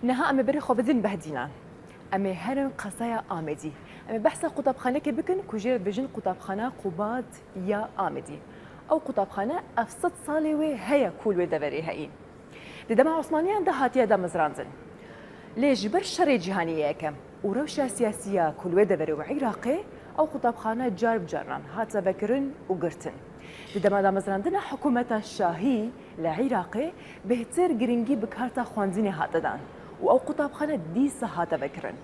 نها أم بري خوفدين بهدينا أم هرن قصايا آمدي أم بحث قطبخانة كبكن كجير بجن قطبخانة قباد يا آمدي أو قطبخانة أفسد صالوي هيا كل ودبري هاي لدما عثمانيان ده هاتيا دا مزرانزن ليش بر شري جهانية كم وروشة سياسية كل ودبري وعراقي أو قطبخانة جار بجران هات بكرن وقرتن لدما دا مزراندنا حكومة الشاهي لعراقي بهتر جرينجي بكارتا خوانديني هاتدان و قطبخانة ديسا هاتا بكرن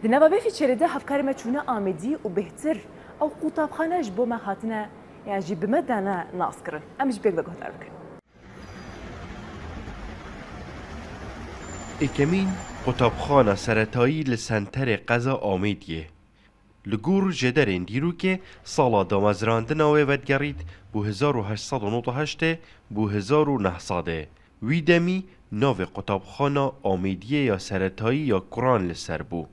دنبا بفي تشريده هفكار ما تشونا آمدي وبهتر أو قطبخانة جبو ما هاتنا يعني جيب مدانا ناسكرن أمش بيك بقوتنا بكرن اکمین قطبخانه سرطایی لسنتر قضا آمیدیه. لگور جدرین دیرو که سالا دامزراندن آوه ودگرید بو 1898 بو 1900 وی دمی ناو قطبخانه آمیدیه یا سرطایی یا قرآن لسر بو.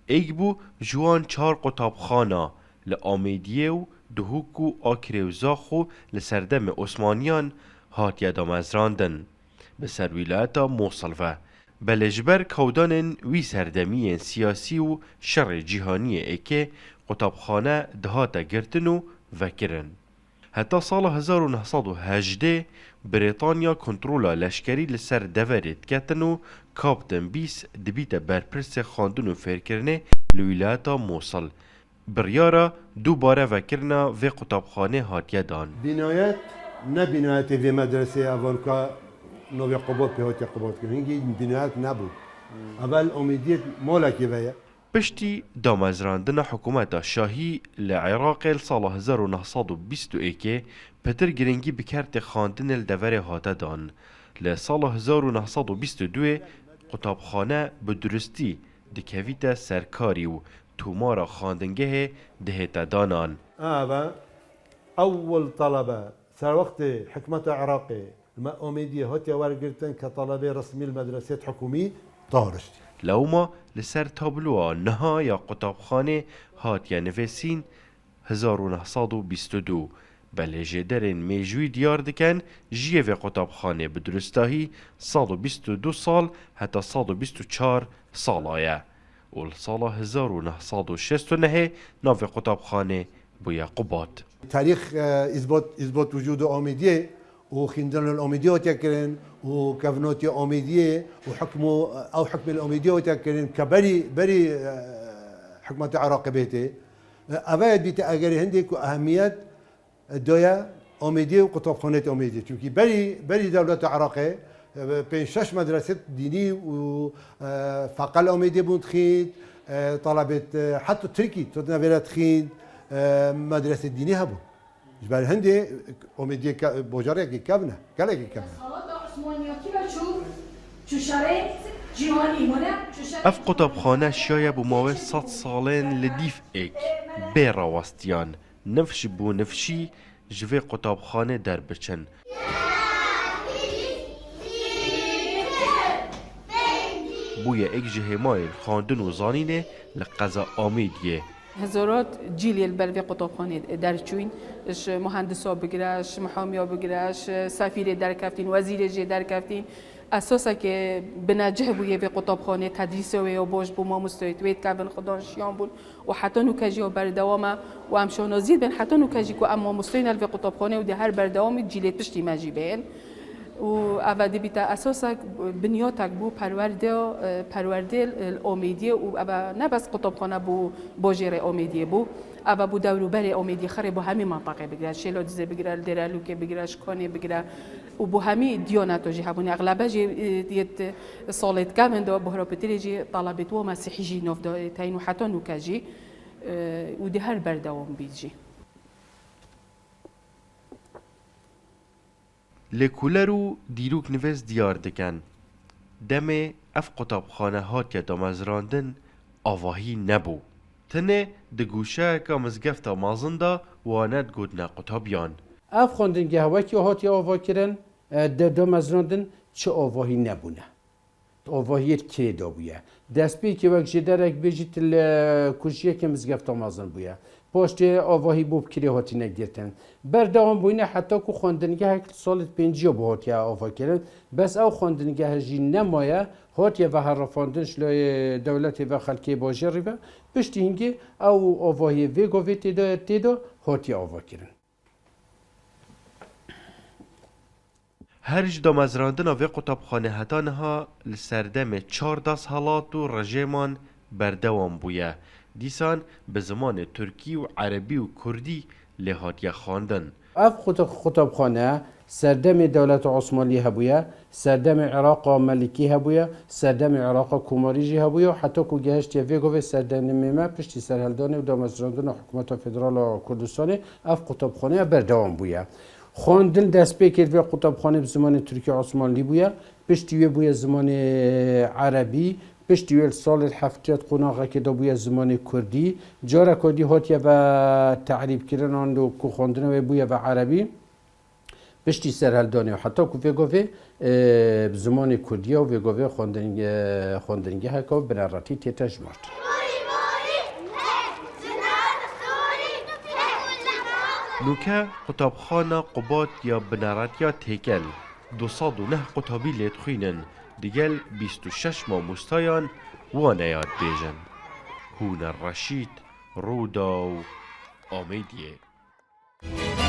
ایگ بو جوان 4 قطبخانه لآمیدیه و دهوک و آکره و زاخو لسردم عثمانیان هاتیه دامزراندن بسر ولایتا موصل و بلجبر کودانن وی سردمی سیاسی و شر جهانی اکه قطبخانه دهاتا گرتن و وکرن. حتی سال 1918 بریتانیا کنترولا لشکری لسر دورید کتن و کابتن بیس دبیت برپرس خاندن و فرکرنه لویلاتا موصل. بریارا دوباره وکرنا و قطبخانه هاتیه دان. بنایت نه بنایت و مدرسه اوانکا نوی قباد پیهاتی قباد کرد. اینگه بنایت نبود. اول امیدیت مالکی ویا. پشتی دامزراندن حکومت شاهی لعراق سال 1921 پتر گرنگی بکرت خاندن الدور هاته دان. لسال 1922 قطبخانه بدرستی دکویت سرکاری و تومار خاندنگه دهتا دانان. اول طلبه سر وقت حکمت عراقی ما امیدیه هاتی ورگرتن که طلبه رسمی المدرسه حکومی طارشتی. لوما لسر تابلوها نها یا قطبخانه هاتیا نویسین 1922 بله درین میجوی دیار دکن جیه و قطبخانه بدرستاهی 122 سال حتی 124 سال آیه و سال 1969 ناو قطبخانه بویا قباد. تاریخ اثبات وجود امیدیه و خندن الأميدية وتكرن وكفنوتي أميدية وحكموا أو حكم الأميدية وتكرن كبري حكمة العراق بيته أبعد بيت أجري هندك وأهمية الدوية أميدية وقطبخانة أميدية çünkü بري دولة العراق بين 6 مدرسة دينية وفقل أميدية بنتخيد طلبت حتى تركي تدنا تخيد مدرسة دينية هبو جبال هندي أميدية بوجارة كي كابنا كلا كي كابنا. اف قطبخانه شایه بو ماوه 100 سالین لدیف ایک بیرا وستیان نفش بو نفشی جوه قطبخانه در بچن. بویا ایک جهمای خاندن و زانینه لقضا آمیدیه. هزارات جیلی البلوی قطبخانه درچوین اش مهندسا بگیرش محامیا بگیرش سفیر درکفتین وزیر جه درکفتین اساسا که بنجه بویه به قطبخانه تدریس و باش بو ما مستویت کردن خدانشیان بود و حتی نوکجی و بردوام و امشانازید بین حتی نوکجی که اما مستوین الف قطبخانه و ده هر بردوام جیلیت پشتی مجیبین و اوادی بیت اساسا بنیاتک بو پرورده امیدیه و ابا نه بس قطبخانه بو باجر امیدیه بو ابا بو دورو بر امیدی خره بو همه منطقه بگیره شلودزه بگیره درالوکه بگیره شکانه بگیره و بو همه دیانت جه هبونی اغلب جه دیت صالت کمن دو بهرابتری جه طلبت و مسیحی جه نوف دو تاین و حتی نوکجی و ده هر بردوام بیجی لکولرو دیروک نویز دیار دکن دم اف قطبخانه هات یا دامزراندن آواهی نبو تنه دگوشه که مزگفتا مازنده واند گودنا قطبیان اف خواندنگه هواکی هات یا آوا کرن در دامزراندن چه آواهی نبونه آواهیت که دا بویه دست بی که وقت جدرک بجیت کشیه که مزگفتا مازن بویه پشت آواهی بوب کری هاتی نگرتن بردوام بوینه حتی که خواندنگه هک سالت 50 با هاتی آوا کردن بس او خواندنگه هجی نمایه هاتیه و هر رفاندنش لای دولت و خلکی باجری و پشتی هنگی او آواهی ویگوی تیدا هاتیه آوا کرن. هرج دامزراندن و قطبخانه هتانها لسردم 14 سالات و رژیمان بردوام بویه. دیسان به زمان ترکی و عربی و کردی لهاتیه خواندن. اف خطبخانه سردم دولت عثمانی هبویه، سردم عراق ملکی هبویه، سردم عراق کوماریجی هبویه و حتی که گهشت ویگوی سردم ما پشتی سرهلدان و دامزراندن حکومت فدرال کردستان اف خطبخانه بردوام بویه. خواندن دست بکرد و قطبخانه به زمان ترکی عثمانی بویه، پشتی بویه زمان عربی، پشتی سال هفتاد قناقه که بویه زمان کردی، جارا کردی هاتیه و تعریب کردن آن دو که خواندن بویه و عربی، پشتی سرهلدانه و حتی که ویگوی زمان کردی و ویگوی خواندنگی هکا بنراتی تیتش مرد. نوکه قطبخانه قبات یا بنارات یا تیکل 209 قطبی لیت خوینن دیگل 26 ما مستایان وانه یاد بیجن. هون الرشید رودا و آمیدیه.